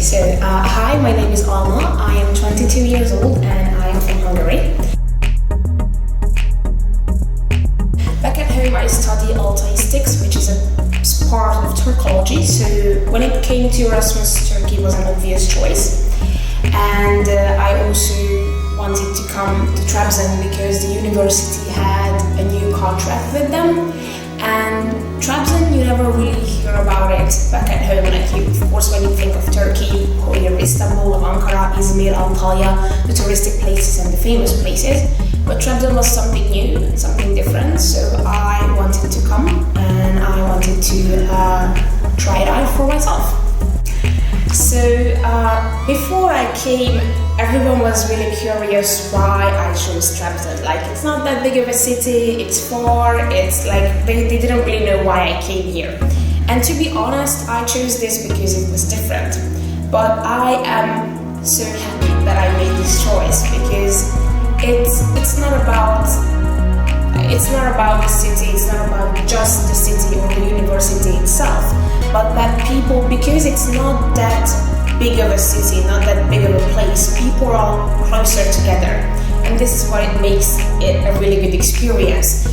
Hi, my name is Alma. I am 22 years old and I am from Hungary. Back at home, I study Altaistics, which is a part of Turkology. So when it came to Erasmus, Turkey was an obvious choice. And I also wanted to come to Trabzon because the university had a new contract with them. And Trabzon, you never really hear about it back at home. Of course, when you think of Turkey, you hear Istanbul, Ankara, Izmir, Antalya, the touristic places and the famous places. But Trabzon was something new and something different, so I wanted to come and I wanted to try it out for myself. So before I came, everyone was really curious why I chose Trabzon. It's not that big of a city, it's far, they didn't really know why I came here. And to be honest, I chose this because it was different. But I am so happy that I made this choice because it's not about the city, it's not about just the city or the university itself, but that people, because it's not that big of a city, not that big of a place, people are closer together, and this is what it makes it a really good experience.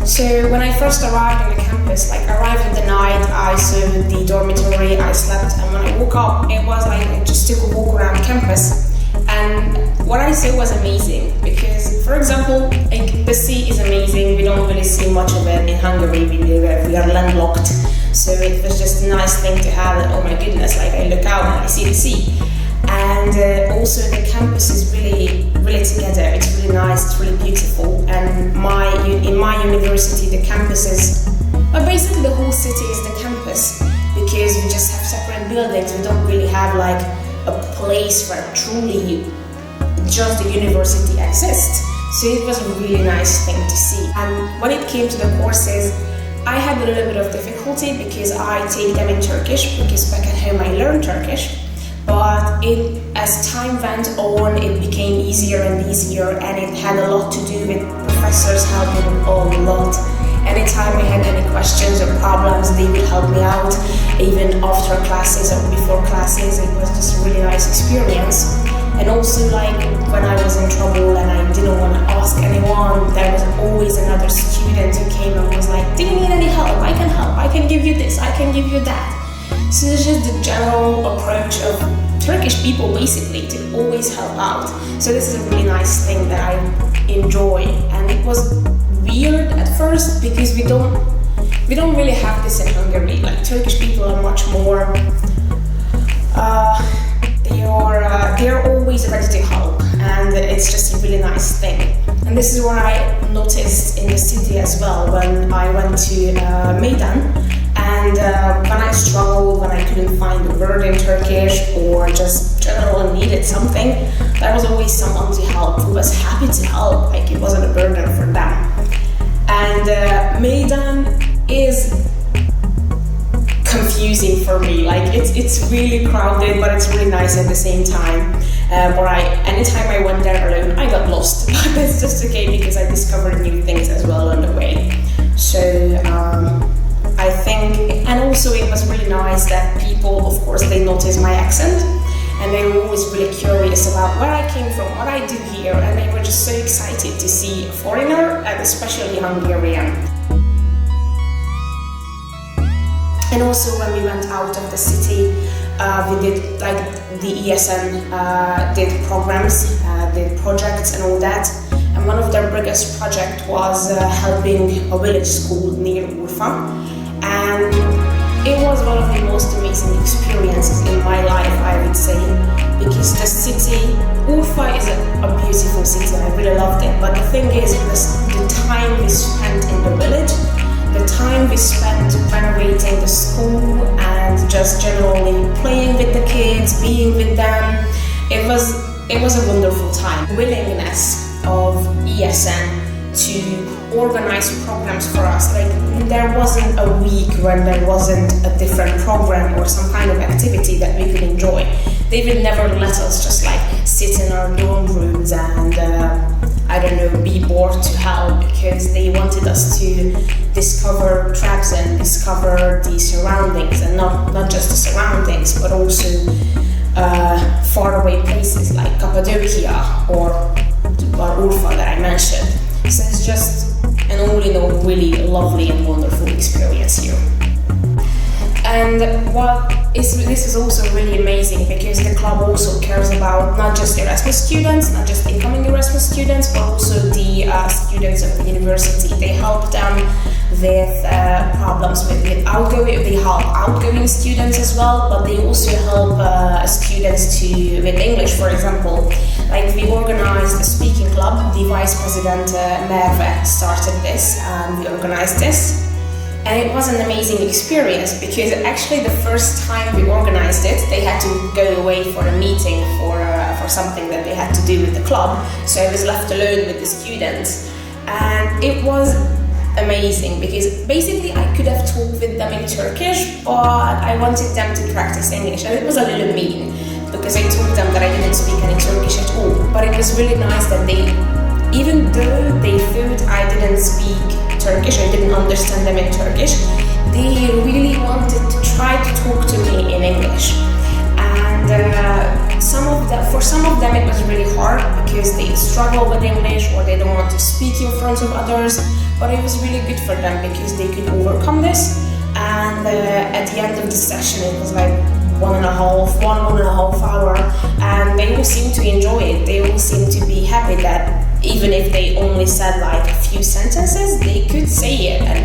So when I first arrived on the campus, arrived in the night, I saw the dormitory, I slept, and when I woke up, it was I just took a walk around campus, and what I saw was amazing because, for example, the sea is amazing. We don't really see much of it in Hungary. We are landlocked, so it was just a nice thing to have. Oh my goodness! I look out and I see the sea, and also the campus is really together. It's really nice. It's really beautiful. And in my university, the campus is, basically the whole city is the campus because we just have separate buildings. We don't really have a place where truly just the university exists. So it was a really nice thing to see. And when it came to the courses, I had a little bit of difficulty because I take them in Turkish because back at home I learned Turkish. But as time went on, it became easier and easier, and it had a lot to do with professors helping a lot. Anytime I had any questions or problems, they would help me out, even after classes or before classes. It was just a really nice experience. And also when I was in trouble and I didn't want to ask anyone, there was always another student who came and was like, do you need any help? I can help, I can give you this, I can give you that. So it's just the general approach of Turkish people basically to always help out. So this is a really nice thing that I enjoy, and it was weird at first because we don't really have this in Hungary. Turkish people are much more they are always ready to help, and it's just a really nice thing. And this is what I noticed in the city as well when I went to Meydan. And when I struggled, when I couldn't find a word in Turkish or just generally needed something, there was always someone to help who was happy to help. It wasn't a burden for them. And Meydan is confusing for me. It's really crowded, but it's really nice at the same time. Anytime I went there alone, I got lost. But that's just okay because I discovered new things as well on the way. So I think, and also it was really nice that people, of course, they noticed my accent, and they were always really curious about where I came from, what I do here, and they were just so excited to see a foreigner, and especially Hungarian. And also when we went out of the city, we did the ESN did programs, did projects and all that. And one of their biggest project was helping a village school near Urfa. And it was one of the most amazing experiences in my life, I would say, because the city, Urfa is a beautiful city, I really loved it. But the thing is, the time we spent in the village, the time we spent renovating the school and just generally playing with the kids, being with them, it was a wonderful time. Willingness of ESN to organize programs for us. There wasn't a week when there wasn't a different program or some kind of activity that we could enjoy. They would never let us just sit in our dorm rooms and be bored to hell, because they wanted us to discover Trabzon, discover the surroundings, and not just the surroundings, but also faraway places like Cappadocia or Urfa that I mentioned. So it's just an all in all really lovely and wonderful experience here. And this is also really amazing, because the club also cares about not just Erasmus students, not just incoming Erasmus students, but also the students of the university. They help them with problems with outgoing. They help outgoing students as well, but they also help students with English, for example. Like, we organized a speaking club. The vice president Merve started this, and we organized this. And it was an amazing experience, because actually the first time we organized it, they had to go away for a meeting for something that they had to do with the club. So I was left alone with the students, and it was amazing, because basically I could have talked with them in Turkish, but I wanted them to practice English, and it was a little mean, because I told them that I didn't speak any Turkish at all. But it was really nice that they, even though they thought I didn't speak Turkish, I didn't understand them in Turkish, they really wanted to try to talk to me in English. And for some of them it was really hard, because they struggle with English, or they don't want to speak in front of others. But it was really good for them, because they could overcome this. And at the end of the session, it was like one and a half hour, and they all seemed to enjoy it. They all seemed to be happy that even if they only said like a few sentences, they could say it, and